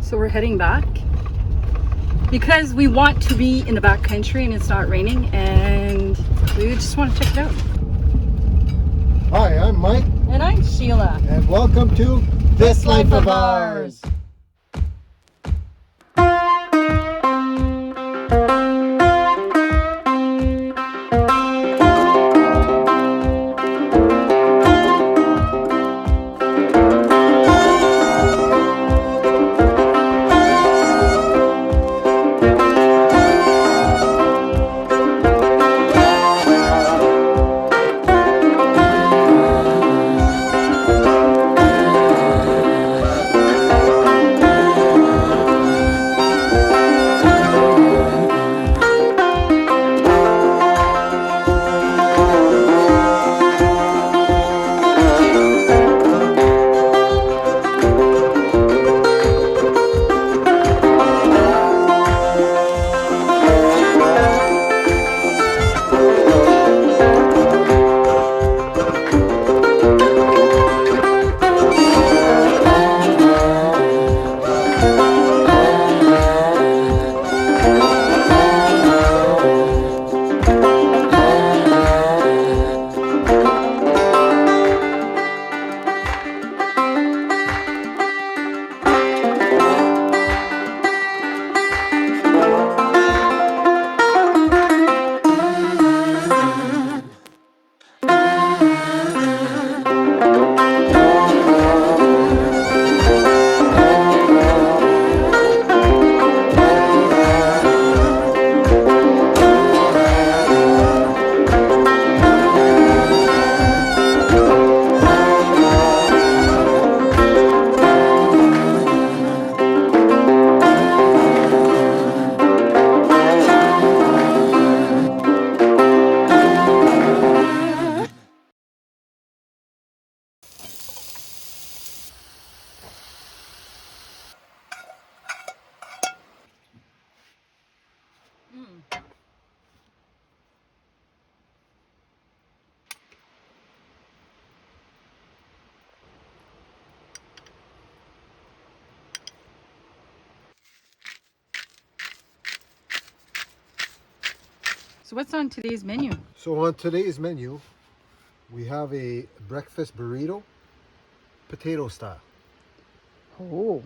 So we're heading back because we want to be in the backcountry and it's not raining, and we just want to check it out. Hi, I'm Mike. And I'm Sheila. And welcome to This Life of Ours. So what's on today's menu? So on today's menu, we have a breakfast burrito, potato style. Oh.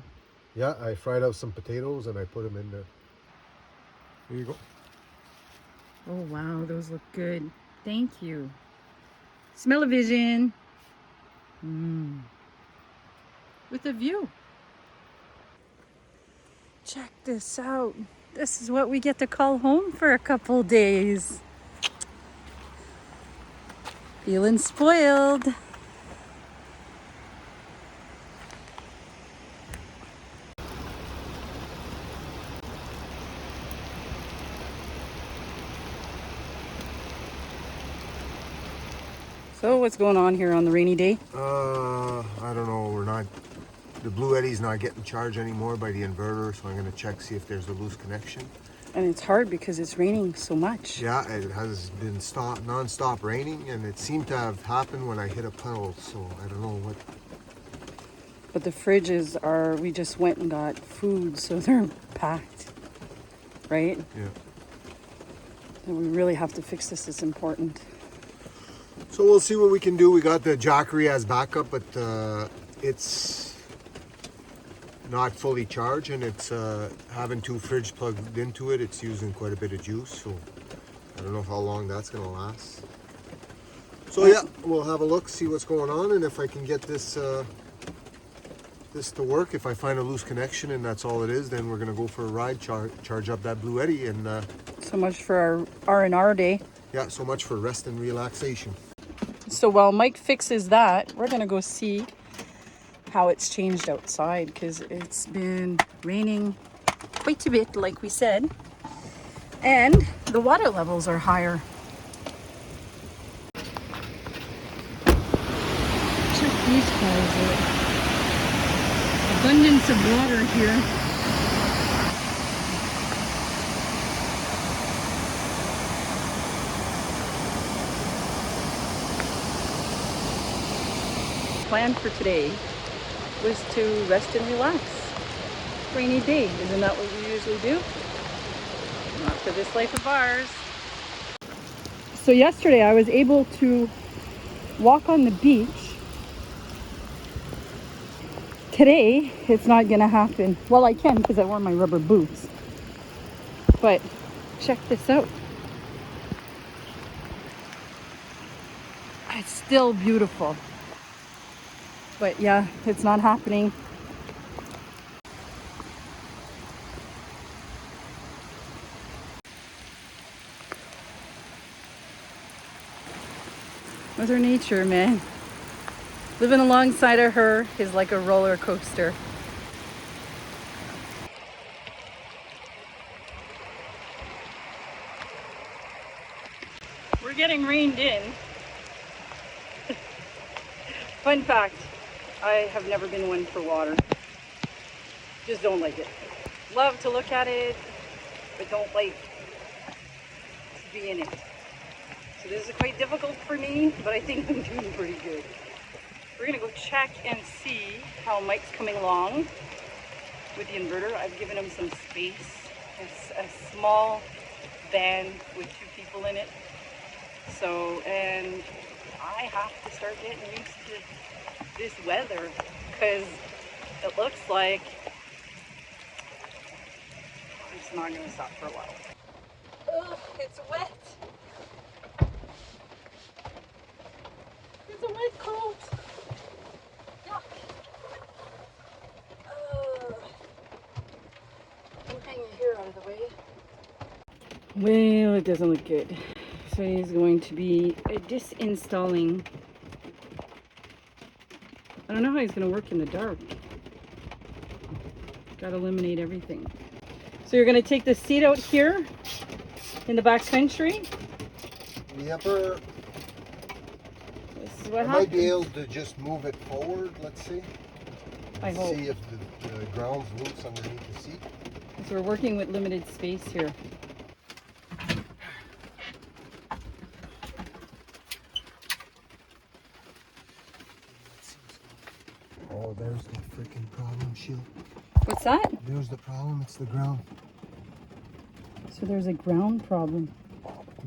Yeah, I fried up some potatoes and I put them in there. Here you go. Oh wow, those look good. Thank you. Smell-o-vision. With a view. Check this out. This is what we get to call home for a couple days. Feeling spoiled. So what's going on here on the rainy day? I don't know. The Blue Eddy's not getting charged anymore by the inverter, so I'm going to check, see if there's a loose connection. And it's hard because it's raining so much. Yeah, it has been non-stop raining, and it seemed to have happened when I hit a puddle, so I don't know what. But the fridges we just went and got food, so they're packed, right? Yeah. And we really have to fix this, it's important. So we'll see what we can do. We got the Jackery as backup, but it's not fully charged, and it's having two fridge plugged into it. It's using quite a bit of juice, so I don't know how long that's going to last. So yeah, we'll have a look, see what's going on, and if I can get this to work. If I find a loose connection and that's all it is, then we're going to go for a ride, charge up that Blue Eddy, and so much for our R&R day. Yeah, so much for rest and relaxation. So while Mike fixes that, we're going to go see how it's changed outside, because it's been raining quite a bit, like we said, and the water levels are higher. Check these guys out. Abundance of water here. Plan for today was to rest and relax. rainy day. Isn't that what we usually do? Not for this life of ours. So yesterday I was able to walk on the beach. Today it's not gonna happen. Well, I can because I wore my rubber boots. But check this out. It's still beautiful. But yeah, it's not happening. Mother Nature, man. Living alongside of her is like a roller coaster. We're getting rained in. Fun fact, I have never been one for water. Just don't like it. Love to look at it, but don't like to be in it. So this is quite difficult for me, but I think I'm doing pretty good. We're gonna go check and see how Mike's coming along with the inverter. I've given him some space. It's a small van with 2 people in it. So, and I have to start getting used to this weather because it looks like it's not gonna stop for a while. Ugh, it's wet. It's a wet coat. Yuck. I'm hanging your hair out of the way. Well, it doesn't look good. So he's going to be disinstalling. I don't know how he's going to work in the dark. Got to eliminate everything. So you're going to take the seat out here in the back country. Yep. This is what I happens. might be able to just move it forward, let's see. I hope. See if the ground's loose underneath the seat. So we're working with limited space here. Oh, there's the freaking problem, Sheila. What's that? There's the problem, it's the ground. So there's a ground problem.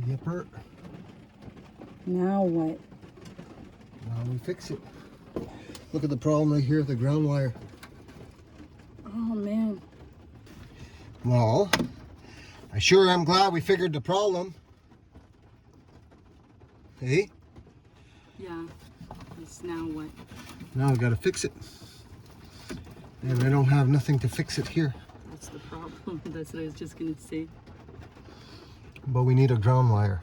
Yipper. Now what? Now we fix it. Look at the problem right here, the ground wire. Oh man. Well, I sure am glad we figured the problem. Hey? Yeah. It's now what? Now we gotta fix it. And I don't have nothing to fix it here. That's the problem. That's what I was just gonna say. But we need a ground wire.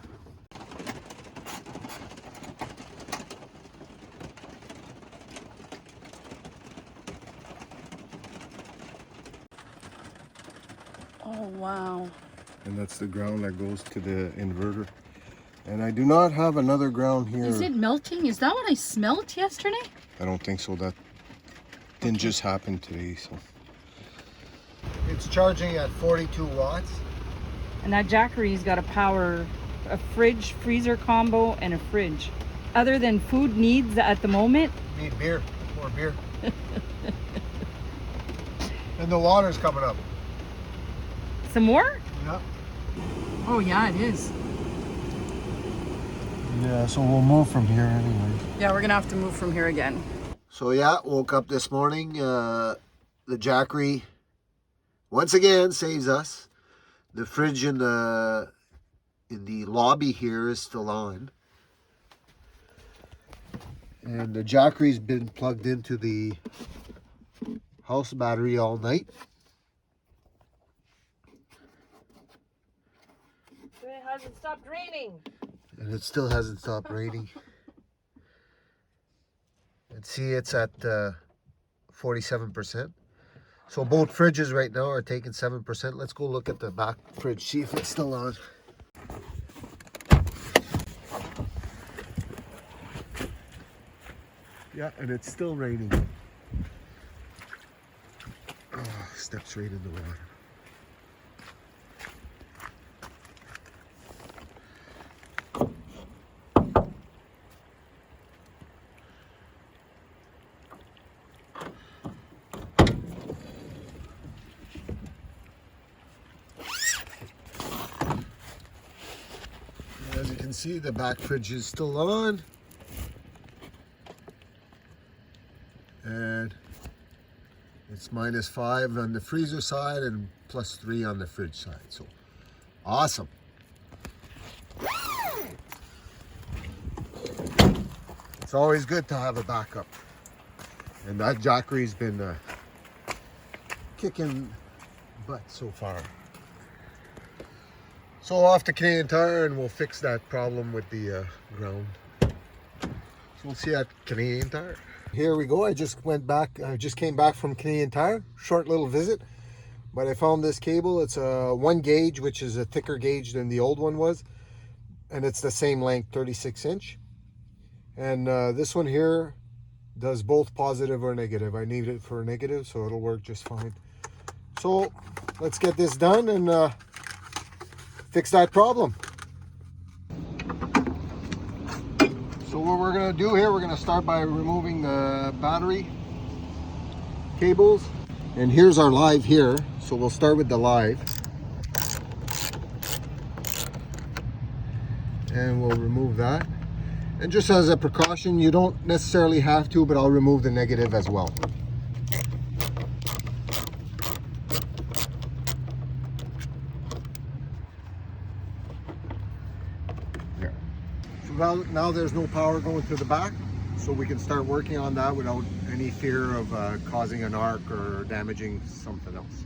Oh wow. And that's the ground that goes to the inverter. And I do not have another ground here. Is it melting? Is that what I smelled yesterday? I don't think so. That didn't just happen today, so. It's charging at 42 watts. And that Jackery's got to power a fridge, freezer combo, and a fridge. Other than food needs at the moment. Need beer, more beer. And the water's coming up. Some more? Yeah. Oh yeah, it is. Yeah, so we'll move from here anyway. Yeah, we're gonna have to move from here again. So yeah, woke up this morning. The Jackery once again saves us. The fridge in the lobby here is still on. And the Jackery's been plugged into the house battery all night. It hasn't stopped raining. And it still hasn't stopped raining. And see, it's at 47%. So both fridges right now are taking 7%. Let's go look at the back fridge, see if it's still on. Yeah, and it's still raining. Oh, steps right in the water. can see, the back fridge is still on. And it's -5 on the freezer side and +3 on the fridge side. So awesome. It's always good to have a backup. And that Jackery's been kicking butt so far. So off to Canadian Tire and we'll fix that problem with the ground. So we'll see you at Canadian Tire. Here we go. I just came back from Canadian Tire. Short little visit, but I found this cable. It's a 1 gauge, which is a thicker gauge than the old one was, and it's the same length, 36 inch. And this one here does both positive or negative. I need it for negative, so it'll work just fine. So let's get this done and fix that problem. So what we're going to do here, we're going to start by removing the battery cables. And here's our live here. So we'll start with the live. And we'll remove that. And just as a precaution, you don't necessarily have to, but I'll remove the negative as well. Now there's no power going to the back, so we can start working on that without any fear of causing an arc or damaging something else.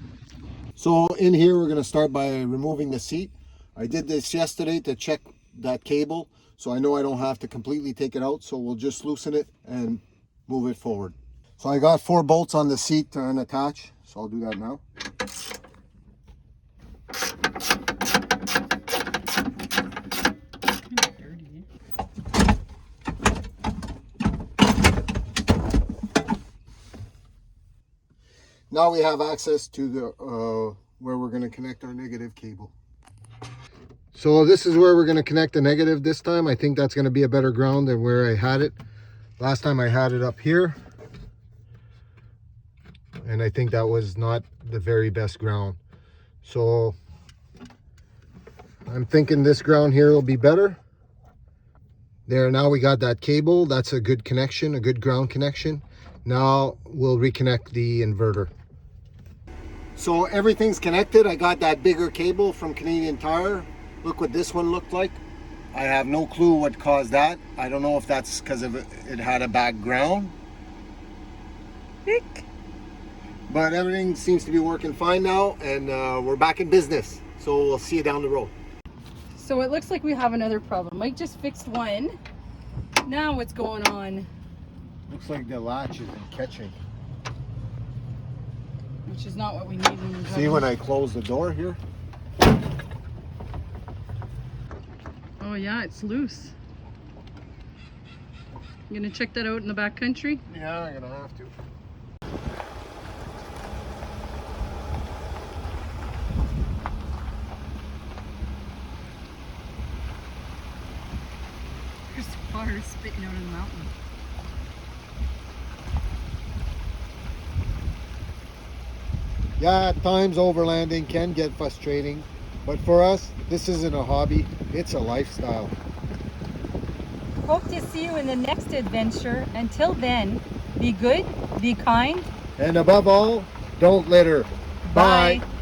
So in here we're going to start by removing the seat. I did this yesterday to check that cable, so I know I don't have to completely take it out, so we'll just loosen it and move it forward. So I got 4 bolts on the seat to unattach, so I'll do that now. Now we have access to the where we're going to connect our negative cable. So this is where we're going to connect the negative this time. I think that's going to be a better ground than where I had it. Last time I had it up here, and I think that was not the very best ground. So I'm thinking this ground here will be better. There, now we got that cable. That's a good connection, a good ground connection. Now we'll reconnect the inverter. So everything's connected. I got that bigger cable from Canadian Tire. Look what this one looked like. I have no clue what caused that. I don't know if that's because of it had a bad ground. But everything seems to be working fine now, and we're back in business. So we'll see you down the road. So it looks like we have another problem. Mike just fixed one. Now what's going on? Looks like the latch isn't catching. Which is not what we need. See when I close the door here? Oh yeah, it's loose. You gonna check that out in the back country? Yeah, I'm gonna have to. There's water spitting out of the mountain. Yeah, at times overlanding can get frustrating, but for us, this isn't a hobby, it's a lifestyle. Hope to see you in the next adventure. Until then, be good, be kind, and above all, don't litter. Bye. Bye.